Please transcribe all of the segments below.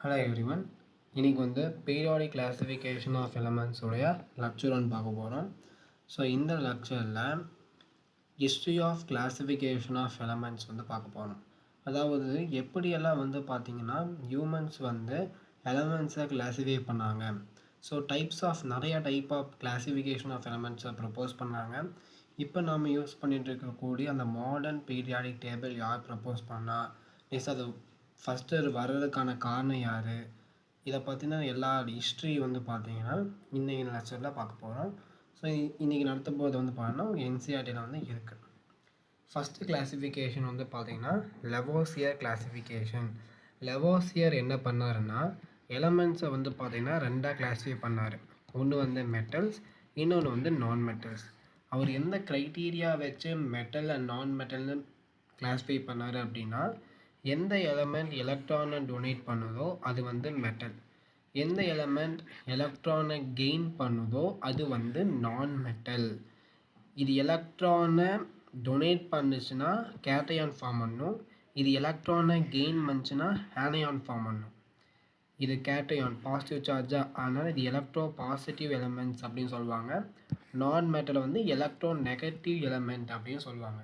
Hello everyone. இன்றைக்கி வந்து periodic classification of elements உடைய லெக்சர் ஒன்று பார்க்க போகிறோம். ஸோ இந்த லெக்சரில் history of classification of elements வந்து பார்க்க போகிறோம். அதாவது எப்படியெல்லாம் வந்து பார்த்திங்கன்னா ஹியூமன்ஸ் வந்து எலமெண்ட்ஸை கிளாஸிஃபை பண்ணாங்க. ஸோ நிறைய டைப் ஆஃப் கிளாசிஃபிகேஷன் ஆஃப் எலமெண்ட்ஸை ப்ரப்போஸ் பண்ணாங்க. இப்போ நாம் யூஸ் பண்ணிகிட்டு இருக்கக்கூடிய அந்த மாடர்ன் பீரியாடிக் டேபிள் யார் ப்ரப்போஸ் பண்ணால், அது ஃபஸ்ட்டு வர்றதுக்கான காரணம் யார், இதை பற்றின எல்லா ஹிஸ்ட்ரி வந்து பார்த்திங்கன்னா இன்றைக்கி லெக்சரில் பார்க்க போகிறோம். ஸோ இன்றைக்கி நடத்த போது வந்து பார்த்தீங்கன்னா என்சிஆர்டியில் வந்து இருக்குது. ஃபஸ்ட்டு கிளாஸிஃபிகேஷன் வந்து பார்த்திங்கன்னா லெவோசியர் கிளாஸிஃபிகேஷன். லெவோசியர் என்ன பண்ணாருன்னா எலமெண்ட்ஸை வந்து பார்த்திங்கன்னா ரெண்டாக கிளாஸிஃபை பண்ணார். ஒன்று வந்து மெட்டல்ஸ், இன்னொன்று வந்து நான் மெட்டல்ஸ். அவர் எந்த க்ரைட்டீரியா வச்சு மெட்டல் அண்ட் நான் மெட்டல்னு கிளாஸிஃபை பண்ணார் அப்படின்னா, எந்த எலமெண்ட் எலக்ட்ரானை டொனேட் பண்ணுதோ அது வந்து மெட்டல், எந்த எலமெண்ட் எலக்ட்ரானை கெயின் பண்ணுதோ அது வந்து நான் மெட்டல். இது எலக்ட்ரானை டொனேட் பண்ணுச்சுன்னா கேட்டையான் ஃபார்ம் பண்ணும், இது எலக்ட்ரானை கெயின் பண்ணுச்சுன்னா ஆனையான் ஃபார்ம் பண்ணும். இது கேட்டையான் பாசிட்டிவ் சார்ஜாக, அதனால் இது எலக்ட்ரோ பாசிட்டிவ் எலமெண்ட்ஸ் அப்படின்னு சொல்லுவாங்க. நான் மெட்டலை வந்து எலக்ட்ரோ நெகட்டிவ் எலமெண்ட் அப்படின்னு சொல்லுவாங்க.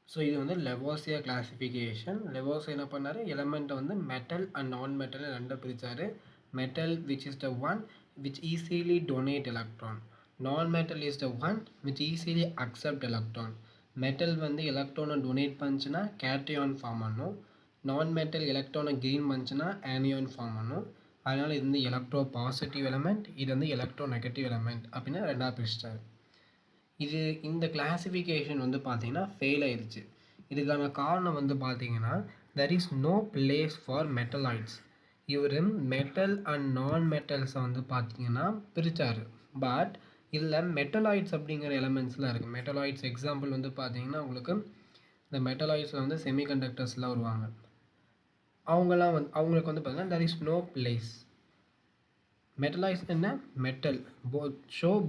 ஸோ இது வந்து லெவோசியர் கிளாஸிஃபிகேஷன். லெவோசியர் என்ன பண்ணார், எலமெண்ட்டை வந்து மெட்டல் அண்ட் நான் மெட்டல் ரெண்டாக பிரித்தார். Metal which is the one which easily donate electron, non metal is the one which easily accept electron. Metal வந்து எலக்ட்ரானை டொனேட் பண்ணுச்சுன்னா கேட்டையான் ஃபார்ம் பண்ணும், நான் மெட்டல் எலக்ட்ரானை கெயின் பண்ணுச்சுன்னா ஆனியான் ஃபார்ம் பண்ணும். அதனால் இது வந்து எலக்ட்ரோ பாசிட்டிவ் எலமெண்ட், இது வந்து எலக்ட்ரோ நெகட்டிவ் எலமெண்ட் அப்படின்னு ரெண்டாக பிரிச்சிட்டார். இந்த கிளாஸிஃபிகேஷன் வந்து பார்த்திங்கன்னா ஃபெயில் ஆயிடுச்சு. இதுக்கான காரணம் வந்து பார்த்திங்கன்னா there is no place for metalloids. இவர் மெட்டல் அண்ட் நான் மெட்டல்ஸை வந்து பார்த்திங்கன்னா பிரித்தார். பட் இதில் மெட்டலாய்ட்ஸ் அப்படிங்கிற எலமெண்ட்ஸ்லாம் இருக்குது. மெட்டலாய்ட்ஸ் எக்ஸாம்பிள் வந்து பார்த்திங்கன்னா உங்களுக்கு இந்த மெட்டலாய்ட்ஸில் வந்து செமிகண்டக்டர்ஸ்லாம் வருவாங்க. அவங்களுக்கு வந்து பார்த்திங்கன்னா there is no place. Metalloids என்ன, metal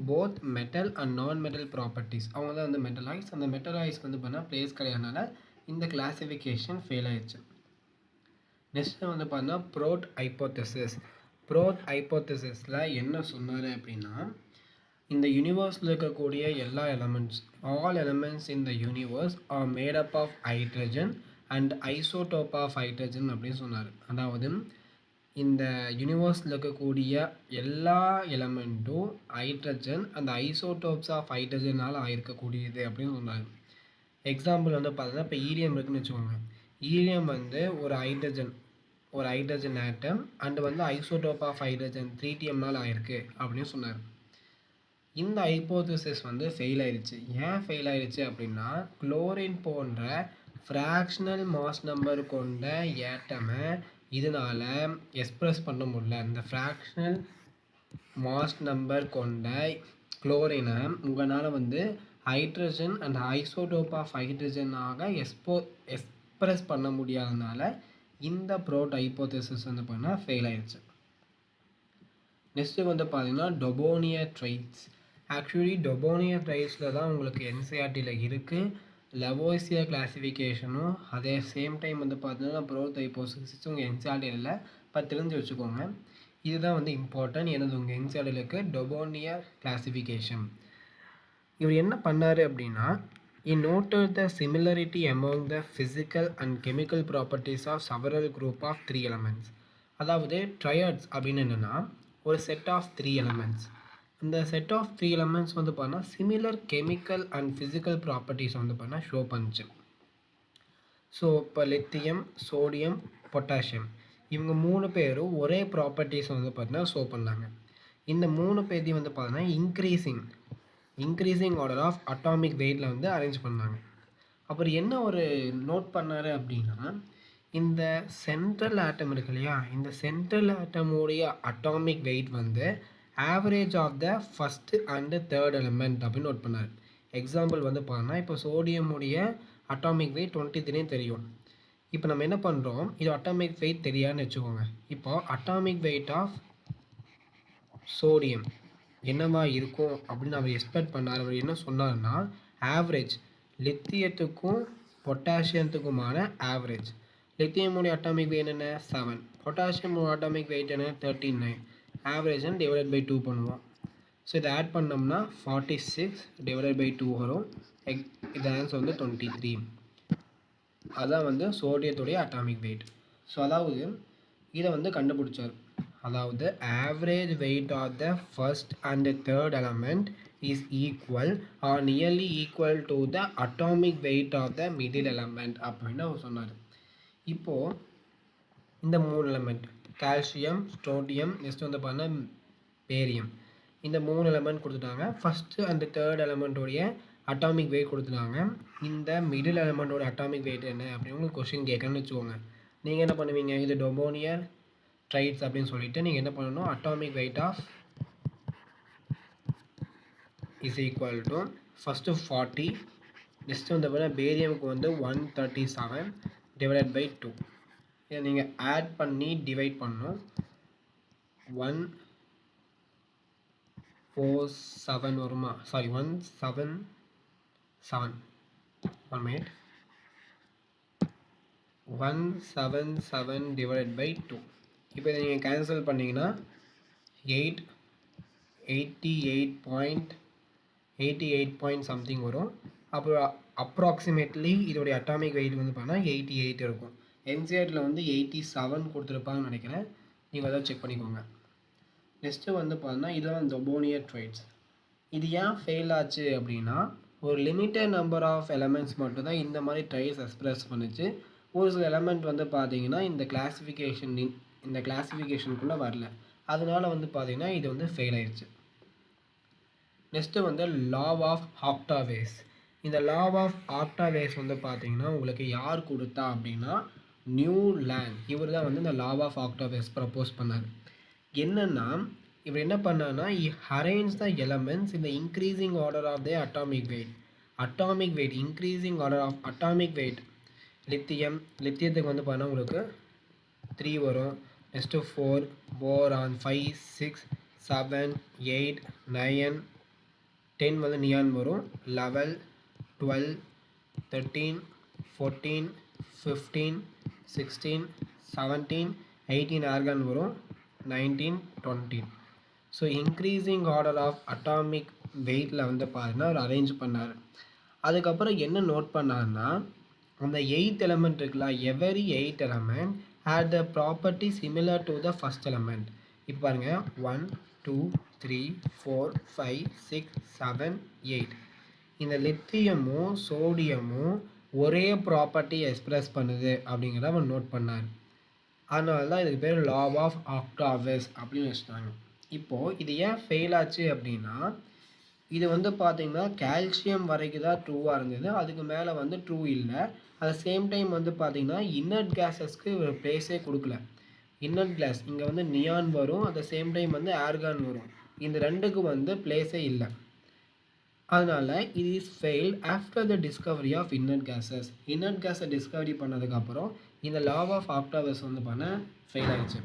both metal and non metal properties, அவங்க தான் வந்து மெட்டலாய்ட்ஸ். அந்த மெட்டலாய்ட்ஸ் வந்து பார்த்தீங்கன்னா பிளேஸ் கிடையாதுனால இந்த கிளாஸிஃபிகேஷன் ஃபெயில் ஆயிடுச்சு. நெக்ஸ்ட் வந்து பார்த்தீங்கன்னா ப்ரோட் ஹைப்போதெசிஸ். ப்ரோட் ஹைப்போதெசிஸில் என்ன சொன்னார் அப்படின்னா, இந்த யூனிவர்ஸில் இருக்கக்கூடிய எல்லா elements, all elements in the universe are made up of hydrogen and isotope of hydrogen அப்படின்னு சொன்னார். அதாவது இந்த யூனிவர்ஸில் இருக்கக்கூடிய எல்லா எலமெண்ட்டும் ஹைட்ரஜன் அந்த ஐசோடோப்ஸ் ஆஃப் ஹைட்ரஜனால் ஆயிருக்கக்கூடியது அப்படின்னு சொன்னாங்க. எக்ஸாம்பிள் வந்து பார்த்தீங்கன்னா இப்போ ஈலியம் இருக்குன்னு வச்சுக்கோங்க. ஈலியம் வந்து ஒரு ஹைட்ரஜன் ஆட்டம் அண்ட் வந்து ஐசோடோப் ஆஃப் ஹைட்ரஜன் 3Tmனால் ஆயிருக்கு அப்படின்னு சொன்னார். இந்த ஹைப்போதெசிஸ் வந்து ஃபெயில் ஆயிடுச்சு. ஏன் ஃபெயில் ஆயிடுச்சு அப்படின்னா, குளோரின் போன்ற ஃப்ராக்ஷனல் மாஸ் நம்பர் கொண்ட ஏட்டமை இதனால் எக்ஸ்ப்ரெஸ் பண்ண முடியல. இந்த ஃப்ராக்ஷனல் மாஸ் நம்பர் கொண்ட குளோரினை உங்களால் வந்து ஹைட்ரஜன் அண்ட் ஐசோடோப் ஆஃப் ஹைட்ரஜனாக எக்ஸ்ப்ரெஸ் பண்ண முடியாதனால இந்த ப்ரோட் ஹைப்போதெசிஸ் வந்து பார்த்தீங்கன்னா ஃபெயில் ஆயிடுச்சு. நெக்ஸ்ட்டு வந்து பார்த்தீங்கன்னா டொபோனியர் ட்ரைட்ஸ். ஆக்சுவலி டொபோனியர் ட்ரைட்ஸில் தான் உங்களுக்கு என்சிஆர்டியில் இருக்குது. லெவோசியர் கிளாஸிஃபிகேஷனும் அதே சேம் டைம் வந்து பார்த்தீங்கன்னா ப்ரோட் ஹைப்போதெசிஸும் உங்கள் என்சிஆர்டியில் இல்லை. இப்போ தெரிஞ்சு வச்சுக்கோங்க. இதுதான் வந்து இம்பார்ட்டன்ட். எனது உங்கள் என்சிஆர்டியில் இருக்குது டொபோனியர் கிளாஸிஃபிகேஷன். இவர் என்ன பண்ணார் அப்படின்னா, he noted the similarity among the physical and chemical properties of several group of 3 elements. அதாவது ட்ரையாட்ஸ் அப்படின்னு என்னென்னா ஒரு செட் ஆஃப் 3 எலமெண்ட்ஸ். இந்த செட் ஆஃப் 3 எலமெண்ட்ஸ் வந்து பார்த்தீங்கன்னா similar chemical and physical properties வந்து பார்த்தீங்கன்னா ஷோ பண்ணிச்சு. ஸோ இப்போ லித்தியம், சோடியம், பொட்டாசியம் இவங்க 3 பேரும் ஒரே ப்ராப்பர்ட்டிஸ் வந்து பார்த்தீங்கன்னா ஷோ பண்ணாங்க. இந்த 3 பேர்த்தையும் வந்து பார்த்தீங்கன்னா இன்க்ரீசிங் ஆர்டர் ஆஃப் அட்டாமிக் வெயிட்டில் வந்து அரேஞ்ச் பண்ணாங்க. அப்புறம் என்ன ஒரு நோட் பண்ணார் அப்படின்னா, இந்த சென்ட்ரல் ஆட்டம் இருக்கு இல்லையா, இந்த சென்ட்ரல் ஆட்டமுடைய அட்டாமிக் வெயிட் வந்து average of the first and third element அப்படின்னு நோட் பண்ணார். எக்ஸாம்பிள் வந்து பார்த்தோன்னா இப்போ சோடியமுடைய அட்டாமிக் வெயிட் 23 தெரியும். இப்போ நம்ம என்ன பண்ணுறோம், இது அட்டாமிக் வெயிட் தெரியாதுன்னு வச்சுக்கோங்க. இப்போ அட்டாமிக் வெயிட் ஆஃப் சோடியம் என்னவா இருக்கும் அப்படின்னு அவர் எக்ஸ்பெக்ட் பண்ணார். அவர் என்ன சொன்னார்னா, ஆவரேஜ் லித்தியத்துக்கும் பொட்டாசியத்துக்குமான ஆவரேஜ். லித்தியமோடைய அட்டாமிக் வெயிட் என்ன 7, பொட்டாசியமோட அட்டாமிக் வெயிட் என்ன 39, ஆவரேஜ் டிவைடட் பை 2 பண்ணுவோம். ஸோ இதை ஆட் பண்ணோம்னா 46 டிவைடட் பை 2 வரும். இது ஆன்சர் வந்து 23. அதான் வந்து சோடியத்துடைய அட்டாமிக் வெயிட். ஸோ அதாவது இதை வந்து கண்டுபிடிச்சார். அதாவது average weight of the first and third element is equal or nearly equal to the atomic weight of the middle element அப்படின்னு அவர் சொன்னார். இப்போது இந்த 3 எலமெண்ட் கால்சியம், ஸ்ட்ரோடியம், நெக்ஸ்ட் வந்து பார்த்தீங்கன்னா பேரியம், இந்த 3 எலமெண்ட் கொடுத்துட்டாங்க. ஃபஸ்ட்டு அண்ட் தேர்ட் எலமெண்ட்டோடைய அட்டாமிக் வெயிட் கொடுத்துட்டாங்க. இந்த மிடில் எலமெண்ட்டோட அட்டாமிக் வெயிட் என்ன அப்படின்னு உங்களுக்கு கொஸ்டின் கேட்கணும்னு வச்சுக்கோங்க. நீங்கள் என்ன பண்ணுவீங்க, இது டொபோனியர் ட்ரைட்ஸ் அப்படின்னு சொல்லிட்டு நீங்கள் என்ன பண்ணணும், atomic weight of is equal to first 40, next வந்து பார்த்தீங்கன்னா பேரியமுக்கு வந்து 137 டிவைடட் பை 2. இதை நீங்கள் ஆட் பண்ணி டிவைட் பண்ணணும். 147 வருமா, சாரி 177, 1 minute, 177 டிவைடட் பை 2. இப்போ இதை நீங்கள் கேன்சல் பண்ணிங்கன்னா 88 சம்திங் வரும். அப்புறம் அப்ராக்சிமேட்லி இதோடைய அட்டாமிக் வெயிட் வந்து பார்த்தீங்கன்னா 88 இருக்கும். என்சிஆர்டில் வந்து 87 கொடுத்துருப்பாங்கன்னு நினைக்கிறேன். நீங்கள் அதை செக் பண்ணிக்கோங்க. நெக்ஸ்ட்டு வந்து பார்த்தீங்கன்னா இதெல்லாம் டொபோனியர் ட்ரைட்ஸ். இது ஏன் ஃபெயில் ஆச்சு அப்படின்னா, ஒரு லிமிட்டட் நம்பர் ஆஃப் எலமெண்ட்ஸ் மட்டும்தான் இந்த மாதிரி ட்ரைட்ஸ் எக்ஸ்பிரஸ் பண்ணுச்சு. ஒரு சில எலமெண்ட் வந்து பார்த்தீங்கன்னா இந்த கிளாஸிஃபிகேஷனுக்குள்ளே வரல. அதனால வந்து பார்த்தீங்கன்னா இது வந்து ஃபெயில் ஆயிடுச்சு. நெக்ஸ்ட்டு வந்து லா ஆஃப் ஆக்டாவேஸ். இந்த லா ஆஃப் ஆக்டாவேஸ் வந்து பார்த்தீங்கன்னா உங்களுக்கு யார் கொடுத்தா அப்படின்னா நியூலேண்ட். இவர் தான் வந்து இந்த லா ஆஃப் ஆக்டாவேஸ் ப்ரப்போஸ் பண்ணார். என்னென்னா இவர் என்ன பண்ணார்னா, அரேஞ்ச் த எலமெண்ட்ஸ் இந்த increasing order of the atomic weight increasing order of atomic weight. லித்தியத்துக்கு வந்து பார்த்தீங்கன்னா உங்களுக்கு 3 வரும். நெக்ஸ்ட்டு 4, போரான் 5, 6, 7, 8, 9, 10 வந்து நியான் வரும். 11, 12, 13, 14, 15, 16, 17, 18 ஆர்கான் வரும். 19, 20. So increasing order of atomic வெயிட்டில் வந்து பார்த்தீங்கன்னா அவர் அரேஞ்ச் பண்ணார். அதுக்கப்புறம் என்ன நோட் பண்ணார்னா, அந்த 8th எலமெண்ட் இருக்குல்ல, every 8th element had the property similar to the first element. இப்போ பாருங்கள் 1, 2, 3, 4, 5, 6, 7, 8. இந்த லித்தியமும் சோடியமும் ஒரே ப்ராப்பர்ட்டி எக்ஸ்பிரஸ் பண்ணுது அப்படிங்கிறத அவன் நோட் பண்ணார். அதனால தான் இதுக்கு பேர் லா ஆஃப் ஆக்டாவேஸ் அப்படின்னு வச்சுட்டாங்க. இப்போது இது ஏன் ஃபெயில் ஆச்சு அப்படின்னா, இது வந்து பார்த்தீங்கன்னா கால்சியம் வரைக்கும் தான் ட்ரூவாக இருந்தது. அதுக்கு மேலே வந்து ட்ரூ இல்லை. அட் சேம் டைம் வந்து பார்த்தீங்கன்னா இன்னர்ட் கேஸஸ்க்கு ஒரு பிளேஸே கொடுக்கல. இன்னர்ட் கேஸ் இங்கே வந்து நியான் வரும், அட் சேம் டைம் வந்து ஆர்கான் வரும். இந்த ரெண்டுக்கும் வந்து பிளேஸே இல்லை. அதனால் இது is failed after the discovery of inert gases. Inert கேஸை டிஸ்கவரி பண்ணதுக்கப்புறம் இந்த லா ஆஃப் ஆக்டாவேஸ் வந்து பண்ண ஃபெயில் ஆகிடுச்சு.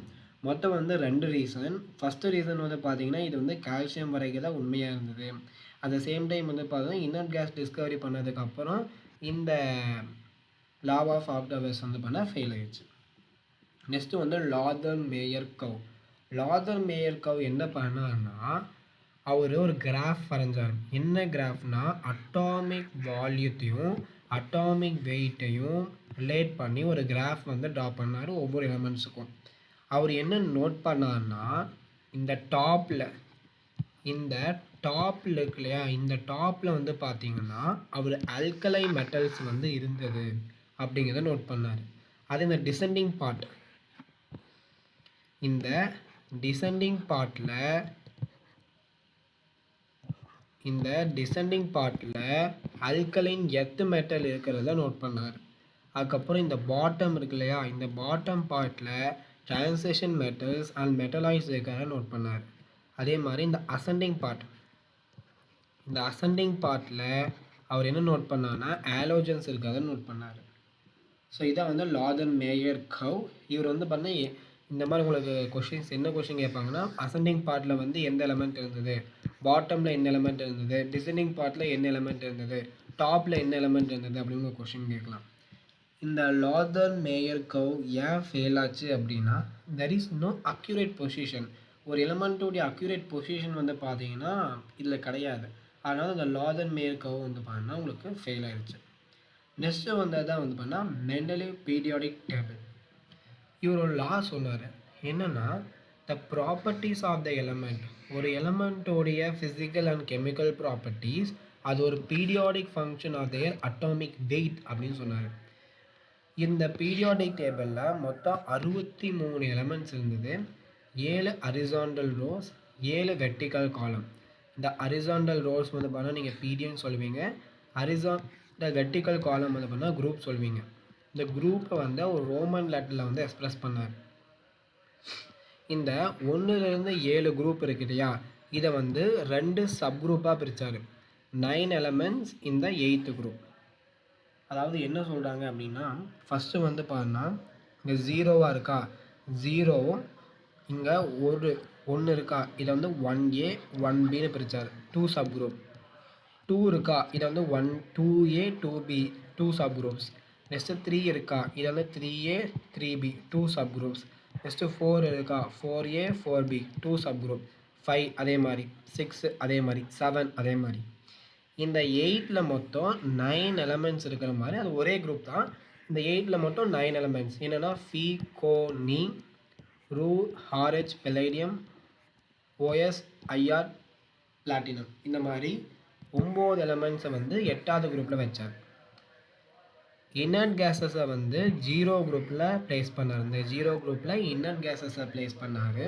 மொத்தம் வந்து 2 ரீசன். ஃபஸ்ட்டு ரீசன் வந்து பார்த்தீங்கன்னா இது வந்து கால்சியம் வரைக்கும் தான் உண்மையாக இருந்தது. அட் த சேம் டைம் வந்து பார்த்தீங்கன்னா இன்னர்ட் கேஸ் டிஸ்கவரி பண்ணதுக்கப்புறம் இந்த லா ஆஃப் ஆக்டாவேஸ் வந்து பண்ண ஃபெயில் ஆகிடுச்சு. நெக்ஸ்ட்டு வந்து லாதர் மேயர் கவ் என்ன பண்ணார்னா, அவர் ஒரு கிராஃப் வரைஞ்சார். என்ன கிராஃப்னா, அட்டாமிக் வால்யூத்தையும் அட்டாமிக் வெயிட்டையும் ரிலேட் பண்ணி ஒரு கிராஃப் வந்து ட்ரா பண்ணார் ஒவ்வொரு எலமெண்ட்ஸுக்கும். அவர் என்ன நோட் பண்ணார்னா, இந்த டாப்பில் இருக்கு இல்லையா, இந்த டாப்பில் வந்து பார்த்தீங்கன்னா அவர் அல்கலை மெட்டல்ஸ் வந்து இருந்தது அப்படிங்கிறத நோட் பண்ணார். அது இந்த டிசெண்டிங் பார்ட்டில் அல்கலைன் எர்த் மெட்டல் இருக்கிறத நோட் பண்ணார். அதுக்கப்புறம் இந்த பாட்டம் இருக்கு இல்லையா, இந்த பாட்டம் பார்ட்டில் டிரான்சிஷன் மெட்டல்ஸ் அண்ட் மெட்டலாய்ட்ஸ் இருக்கிறத நோட் பண்ணார். அதே மாதிரி இந்த அசெண்டிங் பார்ட்டில் அவர் என்ன நோட் பண்ணார்னா ஆலோஜன்ஸ் இருக்கிறத நோட் பண்ணார். ஸோ இதான் வந்து லாதர் மேயர் கவ். இவர் வந்து பண்ண இந்த மாதிரி உங்களுக்கு என்ன கொஷின் கேட்பாங்கன்னா, அசெண்டிங் பார்ட்டில் வந்து எந்த எலமெண்ட் இருந்தது, பாட்டமில் என்ன எலமெண்ட் இருந்தது, டிசெண்டிங் பார்ட்டில் என்ன எலமெண்ட் இருந்தது, டாப்பில் என்ன எலமெண்ட் இருந்தது அப்படின்னு கொஷின் கேட்கலாம். இந்த லாதர் மேயர் கர்வ் ஏன் ஃபெயில் ஆச்சு அப்படின்னா there is no accurate position. ஒரு எலமெண்ட்டோடைய அக்யூரேட் பொசிஷன் வந்து பார்த்தீங்கன்னா இதில் கிடையாது. அதனால் இந்த லாதர் மேயர் கர்வ் வந்து பார்த்தீங்கன்னா உங்களுக்கு ஃபெயில் ஆயிடுச்சு. நெக்ஸ்ட்டு வந்தது தான் வந்து பார்த்தீங்கன்னா மெண்டலிவ் பீரியாடிக் டேபிள். இவர் ஒரு லா சொன்னார். என்னென்னா the properties of the element, ஒரு எலமெண்ட்டோடைய ஃபிசிக்கல் அண்ட் கெமிக்கல் ப்ராப்பர்ட்டிஸ் அது ஒரு periodic function of their atomic weight அப்படின்னு சொன்னார். இந்த பீரியாடிக் டேபிளில் மொத்தம் 63 எலமெண்ட்ஸ் இருந்தது. 7 ஹரிசாண்டல் ரோஸ், 7 வெர்டிக்கல் காலம். இந்த ஹரிசாண்டல் ரோஸ் வந்து பார்த்தீங்கன்னா நீங்கள் பீரியட்னு சொல்லுவீங்க. இந்த வெர்டிக்கல் காலம் வந்து பார்த்தீங்கன்னா குரூப் சொல்லுவீங்க. இந்த குரூப்பை வந்து ஒரு ரோமன் லெட்டரில் வந்து எக்ஸ்பிரஸ் பண்ணார். இந்த 1லேருந்து 7 குரூப் இருக்கு இல்லையா, இதை வந்து 2 சப் குரூப்பாக பிரித்தார். 9 எலமெண்ட்ஸ் இந்த 8th குரூப். அதாவது என்ன சொல்கிறாங்க அப்படின்னா ஃபஸ்ட்டு வந்து பார்த்தீங்கன்னா இங்கே 0வாக இருக்கா, 0 இங்கே ஒன்று இருக்கா, இதை வந்து 1A 1Bன்னு பிரித்தார், 2 சப் குரூப். 2 இருக்கா, இதை வந்து 2A 2B 2 sub groups. Next 3 இருக்கா, இதை வந்து 3A 3B 2 sub groups. Next 4 இருக்கா, 4A 4B 2 சப் குரூப். 5 அதே மாதிரி, 6 அதே மாதிரி, 7 அதே மாதிரி. இந்த 8ல் மொத்தம் 9 எலமெண்ட்ஸ் இருக்கிற மாதிரி அது ஒரே குரூப் தான். இந்த 8ல் மட்டும் 9 எலமெண்ட்ஸ் என்னென்னா ஃபீ கோ நீ ரூ ஆர்ஹெச் பெலைடியம் ஓஎஸ் ஐஆர் பிளாட்டினம். இந்த மாதிரி 9 எலமெண்ட்ஸை வந்து 8வது குரூப்பில் வச்சார். இன்னர்ட் கேஸஸை வந்து 0 குரூப்பில் ப்ளேஸ் பண்ணார். இந்த 0 குரூப்பில் இன்னர்ட் கேஸஸை ப்ளேஸ் பண்ணார்.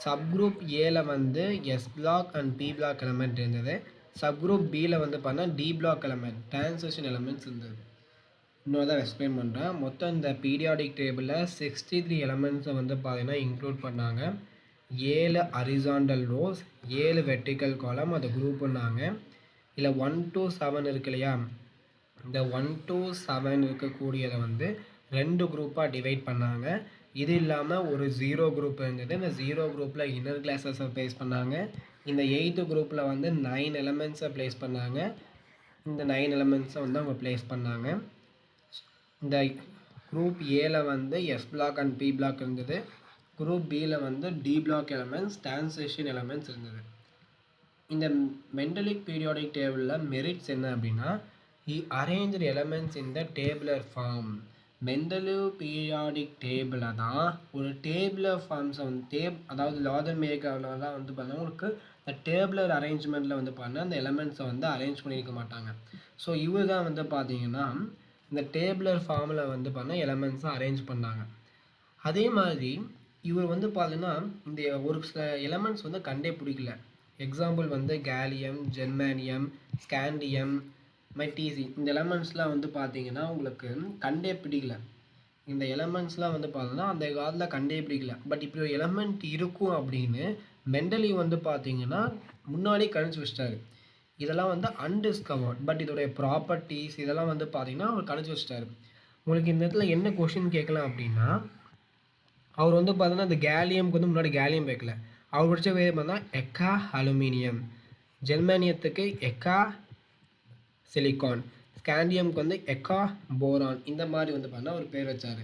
சப் குரூப் ஏல வந்து S block and P block element இருந்தது. சப் குரூப் பியில் வந்து பார்த்தா D block element transition elements இருந்தது. இன்னொரு தான் எக்ஸ்பிளைன் பண்ணுறேன். மொத்தம் இந்த பீரியாடிக் டேபிளில் 63 எலமெண்ட்ஸை வந்து பார்த்தீங்கன்னா இன்க்ளூட் பண்ணாங்க. 7 ஹரிசாண்டல் ரோஸ், 7 வெர்டிக்கல் காலம் அதை குரூப் பண்ணாங்க. இல்லை 1 to 7 இருக்கு இல்லையா, இந்த 1 to 7 இருக்கக்கூடியதை வந்து 2 குரூப்பாக டிவைட் பண்ணாங்க. இது இல்லாமல் ஒரு 0 குரூப் இருந்தது. இந்த 0 குரூப்பில் இன்னர் கிளாஸஸை ப்ளேஸ் பண்ணாங்க. இந்த 8th குரூப்பில் வந்து 9 எலமெண்ட்ஸை ப்ளேஸ் பண்ணாங்க. இந்த 9 எலமெண்ட்ஸை வந்து அவங்க ப்ளேஸ் பண்ணாங்க. இந்த குரூப் ஏல வந்து S block and P block இருந்தது. குரூப் பியில் வந்து D block elements transition elements இருந்தது. இந்த மெண்டலிக் பீரியாடிக் டேபிளில் மெரிட்ஸ் என்ன அப்படின்னா he arranged elements in the tabular form. Mendeleev periodic டேபிளில் தான் ஒரு டேபுலர் ஃபார்ம்ஸை வந்து அதாவது லாதர் மேக்கரில் தான் வந்து பார்த்தீங்கன்னா உங்களுக்கு இந்த டேபுலர் அரேஞ்ச்மெண்ட்டில் வந்து பார்த்தீங்கன்னா அந்த எலமெண்ட்ஸை வந்து அரேஞ்ச் பண்ணியிருக்க மாட்டாங்க. ஸோ இவர் தான் வந்து பார்த்தீங்கன்னா இந்த டேபுலர் ஃபார்மில் வந்து பார்த்தீங்கன்னா எலமெண்ட்ஸை அரேஞ்ச் பண்ணாங்க. அதே மாதிரி இவர் வந்து பார்த்தீங்கன்னா இந்த ஒரு சில எலமெண்ட்ஸ் வந்து கண்டே பிடிக்கல. எக்ஸாம்பிள் வந்து கேலியம், ஜெர்மானியம், ஸ்காண்டியம், மைடிசி. இந்த எலமெண்ட்ஸ்லாம் வந்து பார்த்தீங்கன்னா உங்களுக்கு கண்டே பிடிக்கல. இந்த எலமெண்ட்ஸ்லாம் வந்து பார்த்தீங்கன்னா அந்த காலத்தில் கண்டே பிடிக்கல. பட் இப்படி ஒரு எலமெண்ட் இருக்கும் அப்படின்னு மெண்டலிவ் வந்து பார்த்தீங்கன்னா முன்னாடி கணிச்சு வச்சிட்டாரு. இதெல்லாம் வந்து அன்டிஸ்கவர்ட். பட் இதோடைய ப்ராப்பர்ட்டிஸ் இதெல்லாம் வந்து பார்த்தீங்கன்னா அவர் கணிச்சு வச்சிட்டாரு. உங்களுக்கு இந்த இடத்துல என்ன கொஷின் கேட்கலாம் அப்படின்னா, அவர் வந்து பார்த்தீங்கன்னா இந்த கேலியம்க்கு வந்து முன்னாடி கேலியம் வைக்கல. அவர் படித்த பேர் பார்த்தா எக்கா அலுமினியம், ஜெர்மானியத்துக்கு எக்கா சிலிக்கான், ஸ்காண்டியம்க்கு வந்து எக்கா போரான். இந்த மாதிரி வந்து பார்த்தீங்கன்னா ஒரு பேர் வச்சார்.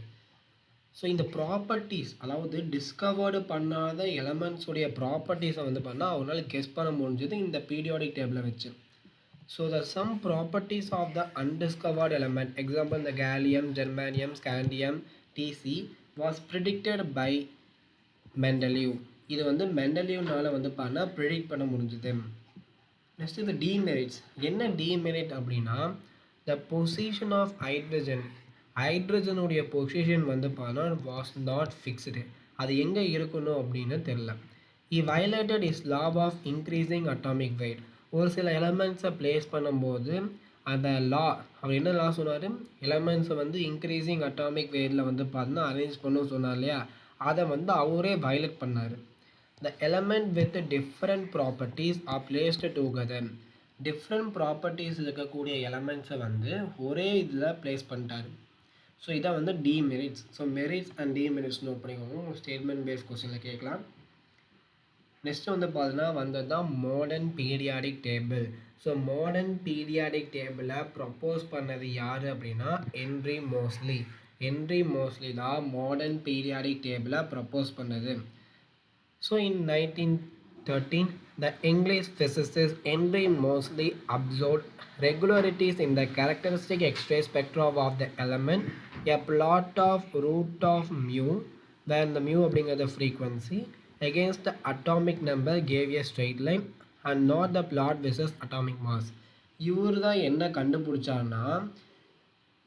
ஸோ இந்த ப்ராப்பர்ட்டிஸ் அதாவது டிஸ்கவர்டு பண்ணாத எலமெண்ட்ஸுடைய ப்ராப்பர்ட்டிஸை வந்து பார்த்தீங்கன்னா அவரால் கெஸ் பண்ண முடிஞ்சது இந்த பீரியாடிக் டேபிளை வச்சு. So the some properties of the undiscovered element example இந்த gallium, germanium, scandium, TC was predicted by Mendeleev. இது வந்து மெண்டலிவ்னால வந்து பார்த்தா ப்ரிடிக்ட் பண்ண முடிஞ்சுது. நெக்ஸ்ட் இந்த டிமெரிட்ஸ். என்ன டிமெரிட் அப்படின்னா த பொசிஷன் ஆஃப் ஹைட்ரஜன், ஹைட்ரஜனுடைய பொசிஷன் வந்து பார்த்தா வாஸ் நாட் ஃபிக்ஸ்டு. அது எங்கே இருக்கணும் அப்படின்னு தெரில. He violated is law of increasing atomic weight. ஒரு சில எலமெண்ட்ஸை ப்ளேஸ் பண்ணும்போது அந்த லா அவர் என்ன லா சொன்னார், எலமெண்ட்ஸை வந்து இன்க்ரீஸிங் அட்டாமிக் வெயிட்டில் வந்து பார்த்தீங்கன்னா அரேஞ்ச் பண்ணணும்னு சொன்னார் இல்லையா, அதை வந்து அவரே வயலேட் பண்ணார். The element with different properties are placed together. Different properties இருக்கக்கூடிய எலமெண்ட்ஸை வந்து ஒரே இதில் ப்ளேஸ் பண்ணிட்டார். ஸோ இதான் வந்து demerits. So merits and demerits note பண்ணிக்கோங்க. ஸ்டேட்மெண்ட் பேஸ்ட் கொஸ்டினில் கேட்கலாம். நெக்ஸ்ட் வந்து பார்த்தீங்கன்னா வந்தது தான் modern periodic table. So modern periodic டேபிளை ப்ரப்போஸ் பண்ணது யார் அப்படின்னா ஹென்ரி மோஸ்லி. ஹென்ரி மோஸ்லி தான் மாடர்ன் பீரியாடிக் டேபிளை ப்ரப்போஸ் பண்ணது. So in 1913, the English physicist Henry Moseley observed regularities in the characteristic X-ray spectra of the element, a plot of root of mu, where the mu being the frequency, against the atomic number gave a straight line and not the plot versus atomic mass. இவர் தான் என்ன கண்டுபிடிச்சார்னா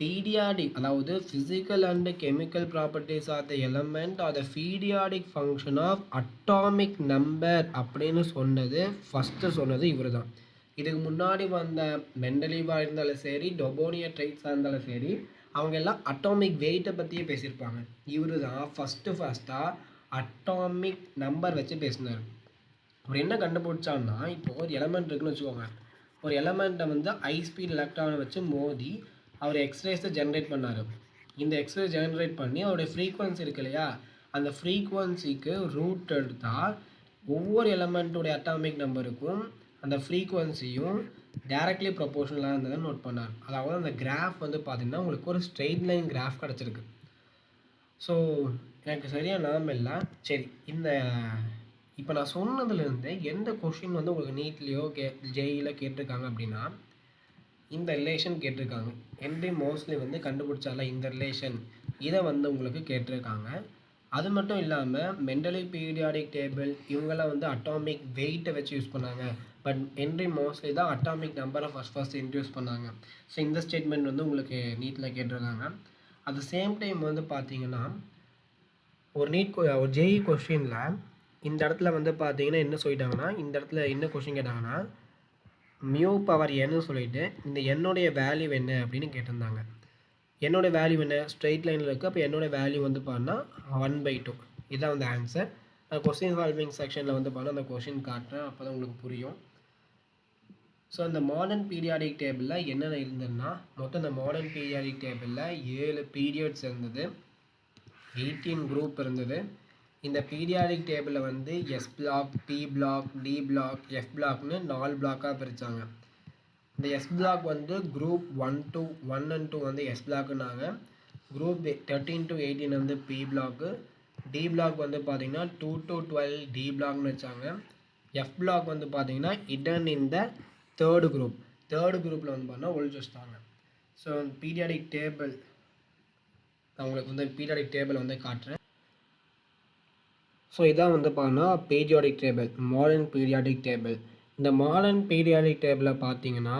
periodic அதாவது physical and chemical properties of the element are the periodic function of atomic number அப்படின்னு first சொன்னது இவர் தான். இதுக்கு முன்னாடி வந்த மெண்டலீவாக இருந்தாலும் சரி, டொபோனியா ட்ரைட்ஸாக இருந்தாலும் சரி, அவங்க எல்லாம் அட்டாமிக் வெயிட்டை பற்றியே பேசியிருப்பாங்க. இவர் தான் ஃபஸ்ட்டாக அட்டாமிக் நம்பர் வச்சு பேசினார். அவர் என்ன கண்டுபிடிச்சான்னா, இப்போது ஒரு எலமெண்ட் இருக்குன்னு வச்சுக்கோங்க. ஒரு எலமெண்ட்டை வந்து ஹை ஸ்பீட் எலக்ட்ரானை வச்சு மோதி அவர் எக்ஸ்ரேஸை ஜென்ரேட் பண்ணார். இந்த எக்ஸ்ரே ஜென்ரேட் பண்ணி அவருடைய ஃப்ரீக்குவன்சி இருக்கு இல்லையா, அந்த ஃப்ரீக்குவன்சிக்கு ரூட் எடுத்தால் ஒவ்வொரு எலமெண்ட்டுடைய அட்டாமிக் நம்பருக்கும் அந்த ஃப்ரீக்குவன்சியும் டைரக்ட்லி ப்ரொபோர்ஷனலாக இருந்ததை நோட் பண்ணார். அதாவது அந்த கிராஃப் வந்து பார்த்திங்கன்னா உங்களுக்கு ஒரு ஸ்ட்ரெயிட் லைன் கிராஃப் கிடச்சிருக்கு. ஸோ எனக்கு சரியாக ஞாபகம் இல்லை. சரி, இந்த இப்போ நான் சொன்னதுலேருந்து எந்த கொஷின் வந்து உங்களுக்கு நீட்லேயோ ஜேஇயில் கேட்டிருக்காங்க அப்படின்னா இந்த ரிலேஷன் கேட்டிருக்காங்க. ஹென்ரி மோஸ்லி வந்து கண்டுபிடிச்சால இந்த ரிலேஷன், இதை வந்து உங்களுக்கு கேட்டிருக்காங்க. அது மட்டும் இல்லாமல் மெண்டலி பீரியாடிக் டேபிள் இவங்கெல்லாம் வந்து அட்டாமிக் வெயிட்டை வச்சு யூஸ் பண்ணாங்க. பட் ஹென்ரி மோஸ்லி தான் அட்டாமிக் நம்பரை ஃபஸ்ட் இன்ட்ரடியூஸ் பண்ணாங்க. ஸோ இந்த ஸ்டேட்மெண்ட் வந்து உங்களுக்கு நீட்டில் கேட்டிருக்காங்க. அட் த சேம் டைம் வந்து பார்த்தீங்கன்னா ஒரு ஜேஇ கொஸ்டினில் இந்த இடத்துல வந்து பார்த்தீங்கன்னா என்ன சொல்லிட்டாங்கன்னா, இந்த இடத்துல என்ன கொஸ்டின் கேட்டாங்கன்னா மியூ பவர் என்னு சொல்லிட்டு இந்த என்னுடைய வேல்யூ என்ன அப்படின்னு கேட்டிருந்தாங்க. என்னோட வேல்யூ என்ன ஸ்ட்ரெயிட் லைனில் இருக்குது. அப்போ என்னோட வேல்யூ வந்து பார்த்தா 1/2. இதுதான் வந்து ஆன்சர். நான் கொஸ்டின் சால்விங் செக்ஷனில் வந்து பார்த்தா அந்த கொஸ்டின் காட்டுறேன், அப்போ தான் உங்களுக்கு புரியும். ஸோ அந்த மாடர்ன் பீரியாடிக் டேபிளில் என்னென்ன இருந்ததுன்னா, மொத்தம் இந்த மாடர்ன் பீரியாடிக் டேபிளில் 7 பீரியட்ஸ் இருந்தது, 18 குரூப் இருந்தது. இந்த பீரியாடிக் டேபிளில் வந்து S block, P block, D block, F பிளாக்னு 4 பிளாக்காக பிரித்தாங்க. இந்த எஸ் பிளாக் வந்து குரூப் 1 and 2 வந்து எஸ் பிளாக்குனாங்க. குரூப் 13 to 18 வந்து பி பிளாக்கு. டி பிளாக் வந்து பார்த்திங்கன்னா 2 to 12 டி பிளாக்னு வச்சாங்க. எஃப் பிளாக் வந்து பார்த்திங்கன்னா இடன் இந்த தேர்டு குரூப்பில் வந்து பார்த்தீங்கன்னா ஒழிச்சு வச்சுட்டாங்க. ஸோ பீரியாடிக் டேபிள் நான் உங்களுக்கு வந்து பீரியாடிக் டேபிள் வந்து காட்டுறேன். ஸோ இதான் வந்து பார்த்தீங்கன்னா periodic table, modern periodic table. இந்த மாடர்ன் பீரியாடிக் டேபிளில் பார்த்தீங்கன்னா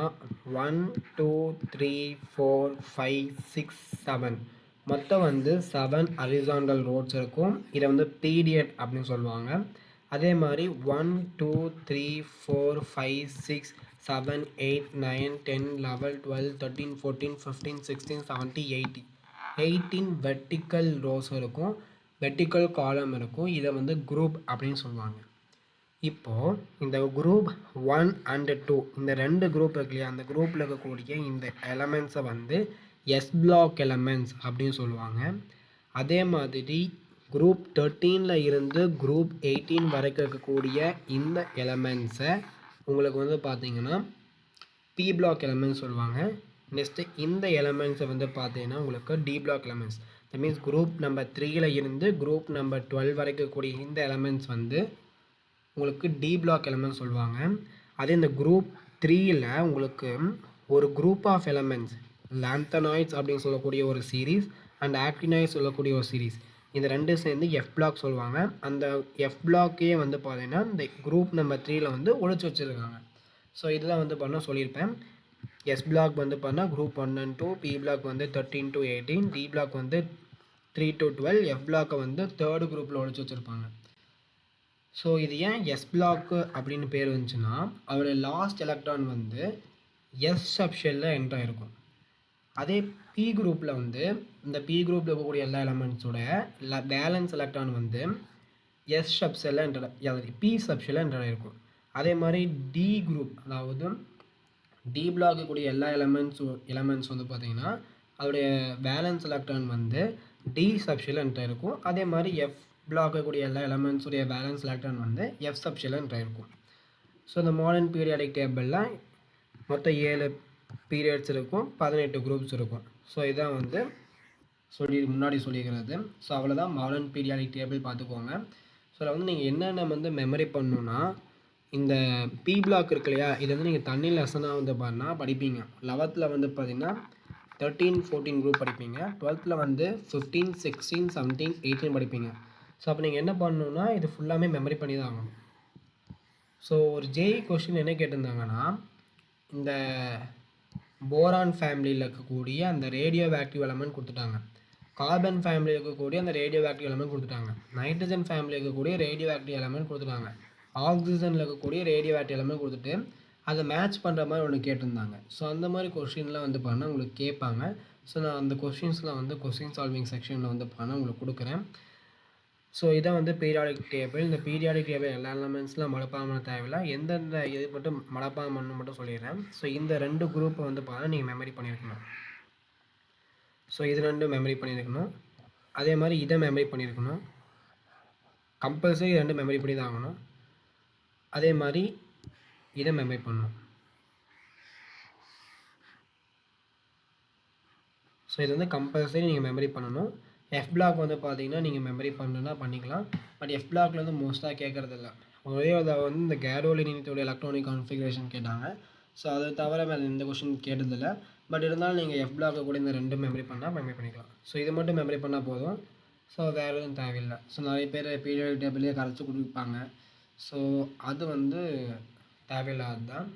1 2 3 4 5 6 7 மொத்தம் வந்து 7 ஹரிசாண்டல் ரோட்ஸ் இருக்கும். இதை வந்து பீரியட் அப்படின்னு சொல்லுவாங்க. அதே மாதிரி 1 2 3 4 5 6 7 8 9 10 11 12 13 14 15 16 17 18 வெர்டிக்கல் ரோஸ் இருக்கும், வெர்டிக்கல் காலம் இருக்கும். இதை வந்து குரூப் அப்படின்னு சொல்லுவாங்க. இப்போது இந்த குரூப் 1 and 2 இந்த 2 குரூப் இருக்கு இல்லையா, அந்த குரூப்பில் இருக்கக்கூடிய இந்த எலமெண்ட்ஸை வந்து எஸ் பிளாக் எலமெண்ட்ஸ் அப்படின்னு சொல்லுவாங்க. அதே மாதிரி குரூப் 13 இருந்து குரூப் 18 வரைக்கும் இருக்கக்கூடிய இந்த எலமெண்ட்ஸை உங்களுக்கு வந்து பார்த்தீங்கன்னா பி பிளாக் எலமெண்ட்ஸ் சொல்லுவாங்க. நெக்ஸ்ட்டு இந்த எலமெண்ட்ஸை வந்து பார்த்தீங்கன்னா உங்களுக்கு D block elements. That means group number 3 இருந்து குரூப் நம்பர் 12 வரைக்கும் இருக்கக்கூடிய இந்த எலமெண்ட்ஸ் வந்து உங்களுக்கு டி பிளாக் எலமெண்ட்ஸ் சொல்லுவாங்க. அதே இந்த குரூப் 3ல் உங்களுக்கு ஒரு குரூப் ஆஃப் எலமெண்ட்ஸ் லாந்தனாய்ட்ஸ் அப்படின்னு சொல்லக்கூடிய ஒரு சீரீஸ் அண்ட் ஆக்டினாய்ட்ஸ் சொல்லக்கூடிய ஒரு சீரீஸ், இந்த ரெண்டும் சேர்ந்து எஃப் பிளாக் சொல்லுவாங்க. அந்த எஃப் பிளாக்கே வந்து பார்த்தீங்கன்னா இந்த குரூப் நம்பர் 3ல் வந்து ஒழிச்சு வச்சுருக்காங்க. ஸோ இதெல்லாம் வந்து பண்ண சொல்லியிருப்பேன். எஸ் பிளாக் வந்து பண்ணால் குரூப் 1 and 2, பி பிளாக் வந்து 13 to 18, டி பிளாக் வந்து 3 to 12, எஃப் பிளாக்கை வந்து தேர்டு குரூப்பில் ஒழிச்சு வச்சுருப்பாங்க. ஸோ இது ஏன் எஸ் பிளாக்கு அப்படின்னு பேர் வந்துச்சுன்னா, அவருடைய லாஸ்ட் எலக்ட்ரான் வந்து எஸ் சப்ஷெல்லில் என்ட்ரு ஆகிருக்கும். அதே பி குரூப்பில் வந்து இந்த பி குரூப்பில் இருக்கக்கூடிய எல்லா எலமெண்ட்ஸோட பேலன்ஸ் எலக்ட்ரான் வந்து எஸ் சப்ஷெல்லில் என்ட்ரு பி சப்ஷெல்லில் என்ட்ரு ஆகிருக்கும். அதே மாதிரி டி குரூப் அதாவது டி பிளாக் கூடிய எல்லா எலமெண்ட்ஸ் வந்து பார்த்திங்கன்னா அதோடைய பேலன்ஸ் எலக்ட்ரான் வந்து டி சப்ஷெல்லில் என்ட்ரு ஆகிருக்கும். அதே மாதிரி பிளாக் இருக்கக்கூடிய எல்லா எலமெண்ட்ஸுடைய பேலன்ஸ் எலக்ட்ரான் வந்து எஃப் சப்ஷெல்லுன்னு இருக்கும். ஸோ இந்த மாடர்ன் பீரியாடிக் டேபிளில் மொத்தம் 7 பீரியட்ஸ் இருக்கும், 18 குரூப்ஸ் இருக்கும். ஸோ இதான் வந்து முன்னாடி சொல்லிக்கிறது. ஸோ அவ்வளோதான் மாடர்ன் பீரியாடிக் டேபிள் பார்த்துக்கோங்க. ஸோ அதில் வந்து நீங்கள் என்னென்ன வந்து மெமரி பண்ணணுன்னா, இந்த பி பிளாக் இருக்கு இல்லையா, இது வந்து நீங்கள் தனி லெசனாக வந்து படிப்பீங்க. 11th வந்து பார்த்தீங்கன்னா 13, 14 குரூப் படிப்பீங்க. 12th வந்து 15, 16, 17, 18 படிப்பீங்க. ஸோ அப்போ நீங்கள் என்ன பண்ணணுன்னா, இது ஃபுல்லாமே மெமரி பண்ணி தான் ஆகணும். ஸோ ஒரு ஜேஇ கொஸ்டின் என்ன கேட்டிருந்தாங்கன்னா, இந்த போரான் ஃபேமிலியில் இருக்கக்கூடிய அந்த ரேடியோ ஆக்டிவ் எலமெண்ட் கொடுத்துட்டாங்க. கார்பன் ஃபேமிலியில் இருக்கக்கூடிய அந்த ரேடியோ ஆக்டிவ் எலமெண்ட் கொடுத்துட்டாங்க. நைட்ரஜன் ஃபேமிலியில் இருக்கக்கூடிய ரேடியோ ஆக்டிவ் எலமெண்ட் கொடுத்துட்டாங்க. ஆக்சிஜனில் இருக்கக்கூடிய ரேடியோ ஆக்டிவ் எலமெண்ட் கொடுத்துட்டு அதை மேட்ச் பண்ணுற மாதிரி ஒன்று கேட்டிருந்தாங்க. ஸோ அந்த மாதிரி கொஸ்டின்லாம் வந்து உங்களுக்கு கேட்பாங்க. ஸோ நான் அந்த கொஸ்டின்ஸ்லாம் வந்து கொஸ்டின் சால்விங் செக்ஷனில் வந்து உங்களுக்கு கொடுக்குறேன். ஸோ இதான் வந்து பீரியாடிக் டேபிள். இந்த பீரியாடிக் டேபிள் எல்லா எலமெண்ட்ஸ்லாம் மனப்பாடம் பண்ண தேவையில்லை. எந்தெந்த இது மட்டும் மனப்பாடம் பண்ணணும் மட்டும் சொல்லிடுறேன். ஸோ இந்த 2 குரூப்பை வந்து நீங்கள் மெமரி பண்ணியிருக்கணும். ஸோ இது 2 மெமரி பண்ணியிருக்கணும். அதே மாதிரி இதை மெமரி பண்ணியிருக்கணும். கம்பல்சரி 2 மெமரி பண்ணி தான் ஆகணும். அதே மாதிரி இதை மெமரி பண்ணணும். ஸோ இது வந்து கம்பல்சரி நீங்கள் மெமரி பண்ணணும். எஃப் பிளாக் வந்து பார்த்தீங்கன்னா நீங்கள் மெமரி பண்ணணுன்னா பண்ணிக்கலாம். பட் எஃப் பிளாக்ல வந்து மோஸ்ட்டாக கேட்குறதில்ல. ஒரே அதை வந்து இந்த கேரோலின் யூனிட்டோட எலக்ட்ரானிக் கான்ஃபிகரேஷன் கேட்டாங்க. ஸோ அதை தவிர வேறு எந்த கொஸ்டின் கேட்டதில்லை. பட் இருந்தாலும் நீங்கள் எஃப் பிளாக்கை கூட இந்த 2 மெமரி பண்ணால் மெமரி பண்ணிக்கலாம். ஸோ இது மட்டும் மெமரி பண்ணால் போதும். ஸோ வேறு எதுவும் தேவையில்லை. ஸோ நிறைய பேர் பீரியாடிக் டேபிளே கரைச்சி கொடுப்பாங்க. ஸோ அது வந்து தேவையில்லாது தான்.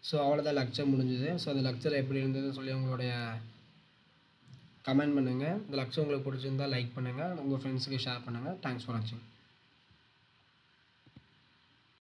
ஸோ அவ்வளோதான், லெக்சர் முடிஞ்சுது. ஸோ அந்த லெக்சர் எப்படி இருந்ததுன்னு சொல்லி உங்களுடைய கமெண்ட் பண்ணுங்கள். இந்த லெக்சர் உங்களுக்கு பிடிச்சிருந்தால் லைக் பண்ணுங்கள், உங்கள் ஃப்ரெண்ட்ஸுக்கு ஷேர் பண்ணுங்கள். தேங்க்ஸ் ஃபார் வாட்சிங்.